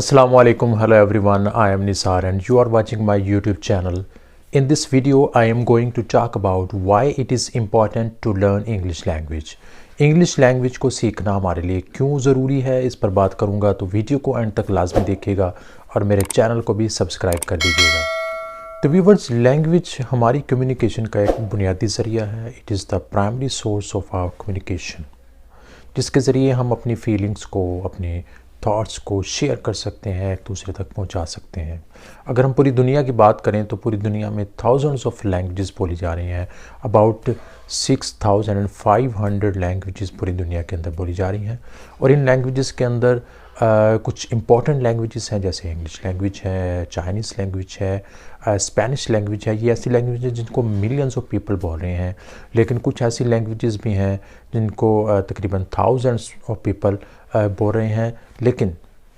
Assalamu alaikum, hello everyone, I am Nisar and you are watching my YouTube channel. In this video, I am going to talk about why it is important to learn English language. English language को सीखना हमारे लिए क्यों ज़रूरी है, इस पर बात करूँगा, तो वीडियो को एंड तक लाजमी देखिएगा और मेरे चैनल को भी सब्सक्राइब कर दीजिएगा। तो व्यूअर्स, लैंग्वेज हमारी कम्युनिकेशन का एक बुनियादी ज़रिया है। It is the primary source of our communication, जिसके ज़रिए हम अपनी फीलिंग्स को, अपने थॉट्स को शेयर कर सकते हैं, एक दूसरे तक पहुंचा सकते हैं। अगर हम पूरी दुनिया की बात करें तो पूरी दुनिया में थाउजेंड्स ऑफ लैंग्वेजेस बोली जा रही हैं। अबाउट 6500 लैंग्वेजेस पूरी दुनिया के अंदर बोली जा रही हैं और इन लैंग्वेजेस के अंदर कुछ इंपॉर्टेंट लैंग्वेजेस हैं, जैसे इंग्लिश लैंग्वेज है, चाइनीज़ लैंग्वेज है, स्पेनिश लैंग्वेज है। ये ऐसी लैंग्वेज है जिनको मिलियंस ऑफ पीपल बोल रहे हैं, लेकिन कुछ ऐसी लैंग्वेजेस भी हैं जिनको तकरीबन थाउजेंड्स ऑफ पीपल बोल रहे हैं। लेकिन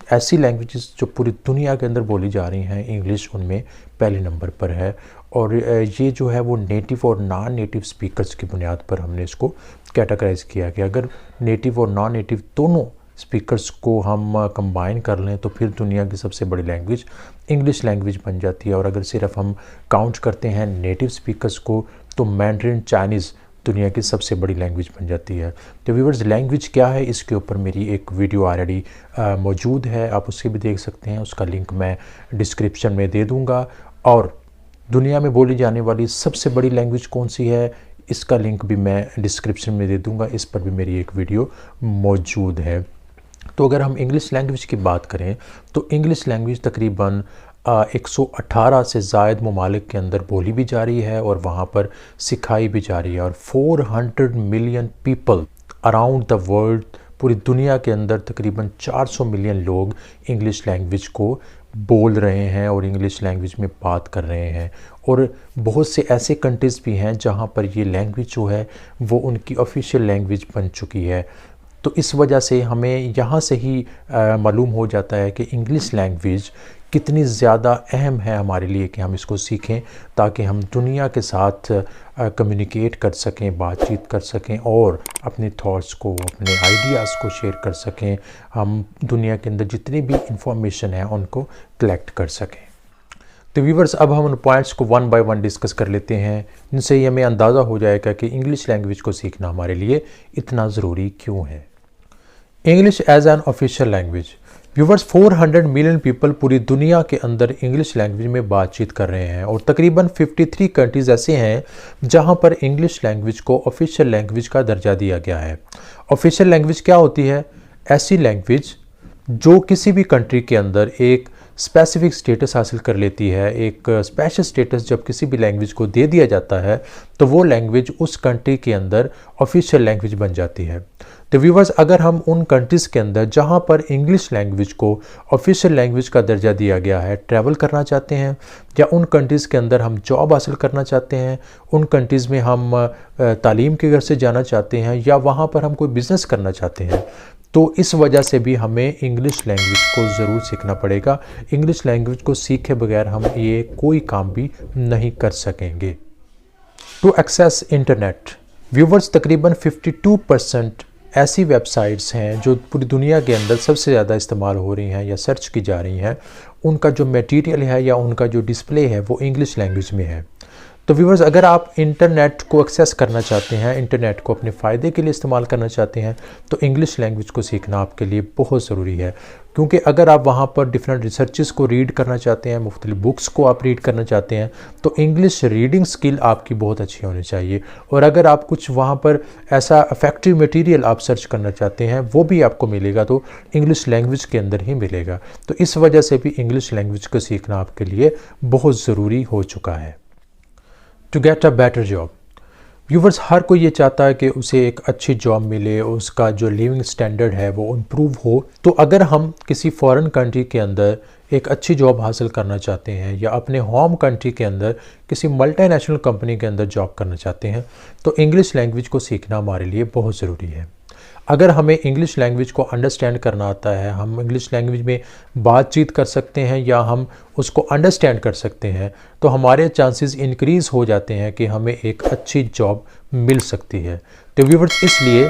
ऐसी लैंग्वेजेस जो पूरी दुनिया के अंदर बोली जा रही हैं, इंग्लिश उनमें पहले नंबर पर है। और ये जो है वो नेटिव और नॉन नेटिव स्पीकर्स की बुनियाद पर हमने इसको कैटेगराइज़ किया कि अगर नेटिव और नॉन नेटिव दोनों स्पीकर्स को हम कंबाइन कर लें तो फिर दुनिया की सबसे बड़ी लैंग्वेज इंग्लिश लैंग्वेज बन जाती है। और अगर सिर्फ हम काउंट करते हैं नेटिव स्पीकर्स को तो मैंड्रिन चाइनीज़ दुनिया की सबसे बड़ी लैंग्वेज बन जाती है। तो व्यूअर्स, लैंग्वेज क्या है, इसके ऊपर मेरी एक वीडियो ऑलरेडी मौजूद है, आप उसकी भी देख सकते हैं। उसका लिंक मैं डिस्क्रिप्शन में दे दूंगा। और दुनिया में बोली जाने वाली सबसे बड़ी लैंग्वेज कौन सी है, इसका लिंक भी मैं डिस्क्रिप्शन में दे दूंगा, इस पर भी मेरी एक वीडियो मौजूद है। तो अगर हम इंग्लिश लैंग्वेज की बात करें तो इंग्लिश लैंग्वेज तकरीबन 118 से ज़ायद ममालिक के अंदर बोली भी जा रही है और वहाँ पर सिखाई भी जा रही है। और 400 million people around the world, पूरी दुनिया के अंदर तकरीबन 400 मिलियन लोग इंग्लिश लैंग्वेज को बोल रहे हैं और इंग्लिश लैंग्वेज में बात कर रहे हैं। और बहुत से ऐसे कंट्रीज़ भी हैं जहाँ पर ये लैंग्वेज जो है वो उनकी ऑफिशियल लैंग्वेज बन चुकी है। तो इस वजह से हमें यहाँ से ही मालूम हो जाता है कि इंग्लिश लैंग्वेज कितनी ज़्यादा अहम है हमारे लिए कि हम इसको सीखें, ताकि हम दुनिया के साथ कम्युनिकेट कर सकें, बातचीत कर सकें और अपने थॉट्स को, अपने आइडियाज़ को शेयर कर सकें। हम दुनिया के अंदर जितनी भी इंफॉर्मेशन है उनको कलेक्ट कर सकें। तो व्यूअर्स, अब हम उन पॉइंट्स को वन बाय वन डिस्कस कर लेते हैं, जिनसे ये हमें अंदाज़ा हो जाएगा कि इंग्लिश लैंग्वेज को सीखना हमारे लिए इतना ज़रूरी क्यों है। English as an official language. Viewers, 400 million people पूरी दुनिया के अंदर इंग्लिश लैंग्वेज में बातचीत कर रहे हैं और तकरीबन 53 कंट्रीज़ ऐसे हैं जहां पर इंग्लिश लैंग्वेज को ऑफिशियल लैंग्वेज का दर्जा दिया गया है। ऑफिशियल लैंग्वेज क्या होती है? ऐसी लैंग्वेज जो किसी भी कंट्री के अंदर एक स्पेसिफिक स्टेटस हासिल कर लेती है। एक स्पेशल स्टेटस जब किसी भी लैंग्वेज को दे दिया जाता है तो वो लैंग्वेज उस कंट्री के अंदर ऑफिशियल लैंग्वेज बन जाती है। तो व्यूवर्स, अगर हम उन कंट्रीज़ के अंदर जहाँ पर इंग्लिश लैंग्वेज को ऑफिशियल लैंग्वेज का दर्जा दिया गया है ट्रैवल करना चाहते हैं, या उन कंट्रीज़ के अंदर हम जॉब हासिल करना चाहते हैं, उन कंट्रीज़ में हम तालीम के घर से जाना चाहते हैं, या वहाँ पर हम कोई बिज़नेस करना चाहते हैं, तो इस वजह से भी हमें इंग्लिश लैंग्वेज को ज़रूर सीखना पड़ेगा। इंग्लिश लैंग्वेज को सीखे बगैर हम ये कोई काम भी नहीं कर सकेंगे। To access internet. व्यूवर्स, तकरीबन 52% ऐसी वेबसाइट्स हैं जो पूरी दुनिया के अंदर सबसे ज़्यादा इस्तेमाल हो रही हैं या सर्च की जा रही हैं, उनका जो मटेरियल है या उनका जो डिस्प्ले है वो इंग्लिश लैंग्वेज में है। तो व्यूवर्स, अगर आप इंटरनेट को एक्सेस करना चाहते हैं, इंटरनेट को अपने फ़ायदे के लिए इस्तेमाल करना चाहते हैं, तो इंग्लिश लैंग्वेज को सीखना आपके लिए बहुत ज़रूरी है। क्योंकि अगर आप वहाँ पर डिफरेंट रिसर्चेस को रीड करना चाहते हैं, मुख्तलिफ बुक्स को आप रीड करना चाहते हैं, तो इंग्लिश रीडिंग स्किल आपकी बहुत अच्छी होनी चाहिए। और अगर आप कुछ वहाँ पर ऐसा इफेक्टिव मटेरियल आप सर्च करना चाहते हैं, वो भी आपको मिलेगा तो इंग्लिश लैंग्वेज के अंदर ही मिलेगा। तो इस वजह से भी इंग्लिश लैंग्वेज को सीखना आपके लिए बहुत ज़रूरी हो चुका है। To get a better job. Viewers, हर कोई ये चाहता है कि उसे एक अच्छी जॉब मिले, उसका जो लिविंग स्टैंडर्ड है वो इम्प्रूव हो। तो अगर हम किसी फॉरेन कंट्री के अंदर एक अच्छी जॉब हासिल करना चाहते हैं या अपने होम कंट्री के अंदर किसी मल्टीनेशनल कंपनी के अंदर जॉब करना चाहते हैं, तो इंग्लिश लैंग्वेज को सीखना हमारे लिए बहुत ज़रूरी है। अगर हमें इंग्लिश लैंग्वेज को अंडरस्टैंड करना आता है, हम इंग्लिश लैंग्वेज में बातचीत कर सकते हैं या हम उसको अंडरस्टैंड कर सकते हैं, तो हमारे चांसेस इंक्रीज़ हो जाते हैं कि हमें एक अच्छी जॉब मिल सकती है। तो व्यूअर्स, इसलिए